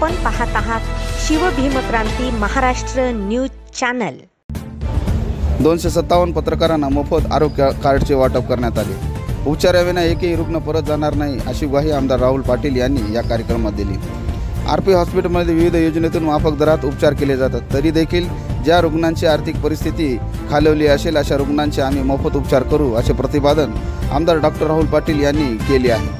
आपण पाहत आहात शिवभीमक्रांती महाराष्ट्र न्यूज चॅनल। 257 पत्रकारांना मोफत आरोग्य कार्डचे वाटप करण्यात आले। उपचाराविना एकही रुग्ण परत जाणार नाही अशी ग्वाही आमदार राहुल पाटील यांनी या कार्यक्रमात दिली। आरपी हॉस्पिटलमध्ये विविध योजनेतून माफक दरात उपचार केले जातात, तरी देखील ज्या रुग्णांची आर्थिक परिस्थिती खालवली असेल अशा रुग्णांचे आम्ही मोफत उपचार करू असे प्रतिपादन आमदार डॉक्टर राहुल पाटील यांनी केले आहे।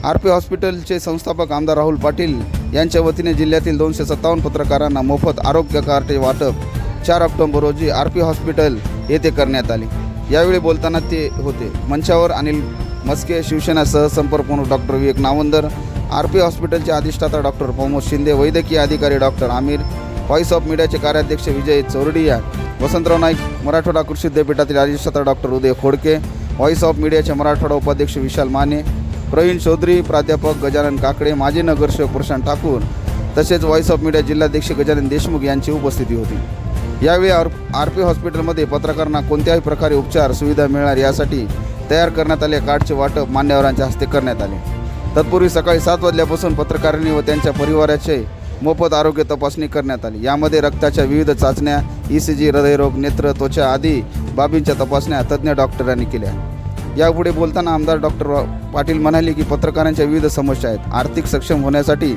आरपी हॉस्पिटलचे संस्थापक आमदार राहुल पाटील यांच्या वतीने जिल्ह्यातील 257 पत्रकारांना मोफत आरोग्य कार्डचे वाटप 4 ऑक्टोबर रोजी आरपी हॉस्पिटल येथे करण्यात आले। यावेळी बोलताना ते होते। मंचावर अनिल मस्के, शिवसेना सहसंपर्क प्रमुख डॉक्टर विवेक नावंदर, आरपी हॉस्पिटलचे अधिष्ठाता डॉक्टर प्रमोद शिंदे, वैद्यकीय अधिकारी डॉक्टर आमिर, व्हॉइस ऑफ मीडियाचे कार्याध्यक्ष विजय चौरडिया, वसंतराव नाईक, मराठवाडा कृषी विद्यापीठातील अधिष्ठाता doctor Uday Khodke, voice of मीडियाचे मराठवाडा उपाध्यक्ष विशाल माने, प्रवीण चौधरी, प्राध्यापक गजानन काकडे, माजी नगरसेवक प्रशांत ठाकूर तसेच व्हॉइस ऑफ मीडिया जिल्हाध्यक्ष गजानन देशमुख यांची उपस्थिती होती। यावेळी आरपी हॉस्पिटलमध्ये पत्रकारांना कोणत्याही प्रकारे उपचार सुविधा मिळणार यासाठी तयार करण्यात आले कार्डचे वाटप मान्यवरांच्या हस्ते करण्यात आले। तत्पूर्वी सकाळी 7 वाजल्यापासून पत्रकारांनी व त्यांच्या परिवाराचे मोफत आरोग्य तपासणी करण्यात आली। यामध्ये रक्ताच्या विविध चाचण्या, ECG, हृदयरोग, नेत्र, त्वचा आदी बाबींच्या तपासण्या तज्ज्ञ डॉक्टरांनी केल्या। यापुढे बोलताना आमदार डॉक्टर पाटील म्हणाले की पत्रकारांच्या विविध समस्या आहेत। आर्थिक सक्षम होण्यासाठी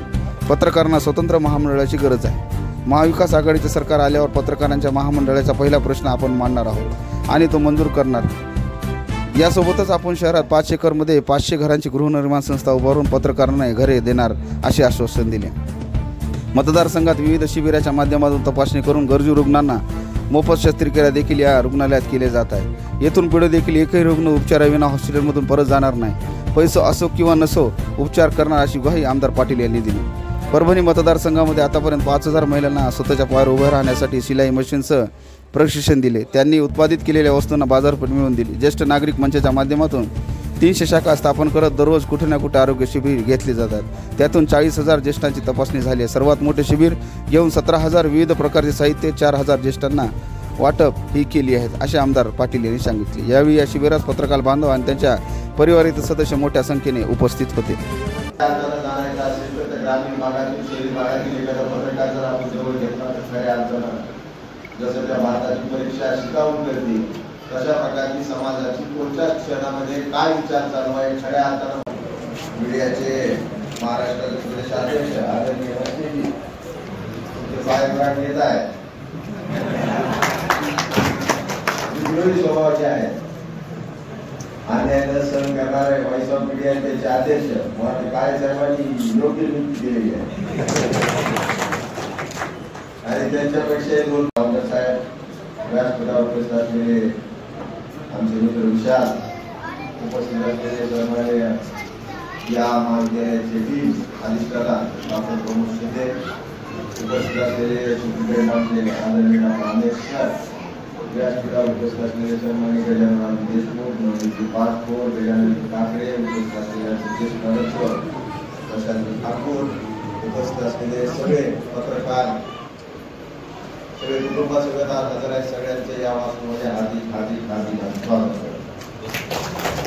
पत्रकारांना स्वतंत्र महामंडळाची गरज आहे। महाविकास आघाडीचे सरकार आल्यावर पत्रकारांच्या महामंडळाचा पहिला प्रश्न आपण मांडणार आहोत आणि तो मंजूर करणार। यासोबतच आपण शहरात 5 एकरमध्ये 500 घरांची गृहनिर्माण संस्था उभारून पत्रकारांना घरे देणार असे आश्वासन दिले। मतदारसंघात विविध शिबिराच्या माध्यमातून तपासणी करून गरजू रुग्णांना मोफत शस्त्रक्रिया देखील या रुग्णालयात केले जात आहे। येथून पुढे देखील एकही रुग्ण उपचाराविना हॉस्पिटलमधून परत जाणार नाही। पैसो असो किंवा नसो उपचार करणार अशी ग्वाही आमदार पाटील यांनी दिली। परभणी मतदारसंघामध्ये आतापर्यंत 5000 महिलांना स्वतःच्या पायावर उभं राहण्यासाठी शिलाई मशीनसह प्रशिक्षण दिले। त्यांनी उत्पादित केलेल्या वस्तूंना बाजारपेठ मिळवून दिली। ज्येष्ठ नागरिक मंचाच्या माध्यमातून 300 शाखा स्थापन करत दररोज कुठे ना कुठे आरोग्य शिबिर घेतली जातात। त्यातून 40,000 ज्येष्ठांची तपासणी झाली आहे। सर्वात मोठे शिबिर घेऊन 17,000 विविध प्रकारचे साहित्य 4,000 ज्येष्ठांना वाटप ही केली आहेत असे आमदार पाटील यांनी सांगितले। यावेळी या शिबिरात पत्रकार बांधव आणि त्यांच्या परिवारातील सदस्य मोठ्या संख्येने उपस्थित होते। ग्रामीण भागातील शहरी भागातील एखादा पत्रकार जर आपण जवळ घेतला तर खऱ्या अर्थानं जसं त्या भारताची परीक्षा शिकावून करते तशा प्रकारची समाजाची कोणत्या क्षणामध्ये काय विचार चालू आहे खऱ्या अर्थानं मीडियाचे महाराष्ट्राचे प्रदेशाध्यक्ष आदरणीय मंत्रीजी तुमचे पायभराट येत आहे विरोधी स्वभावाचे आहेत। अन्याय सहन करणारे व्हॉइस ऑफ मीडियाचे अध्यक्ष मला काय साहेबांनी योग्य नियुक्ती दिलेली आहे आणि त्यांच्यापेक्षा 2 डॉक्टर साहेब व्यासपीठावर उपस्थित असलेले आमचे मित्र विशाल उपस्थित असलेले सर्वांनी या महाविद्यालयाचे डीन अधिष्ठाता डॉक्टर प्रमोद शिंदे उपस्थित असलेले सुप्रीमकोर्ट आमचे आदरणीय आमिर सर व्यासपीठावर उपस्थित असलेले सन्माननीय गजानन देशमुख, नवनीत पासपोर्ट, गजानन काकडे उपस्थित असलेले ज्येष्ठ नगरसेवक प्रशांत ठाकूर उपस्थित असलेले सगळे पत्रकार सगळे कुटुंबासोबत हजर आहेत। सगळ्यांचे या वाचनामध्ये हार्दिक स्वागत करतो।